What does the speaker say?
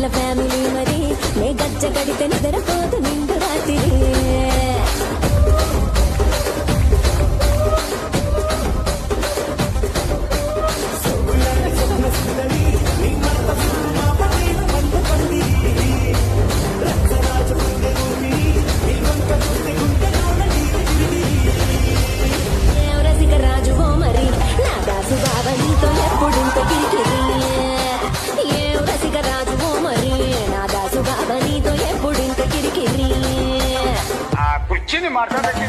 రకాల ఫ్యామిలీ మరి నే గజ్జ గడితే నిద్రపోతు నిండు రాత్రి కుర్చీని మాట్లాడబెట్టి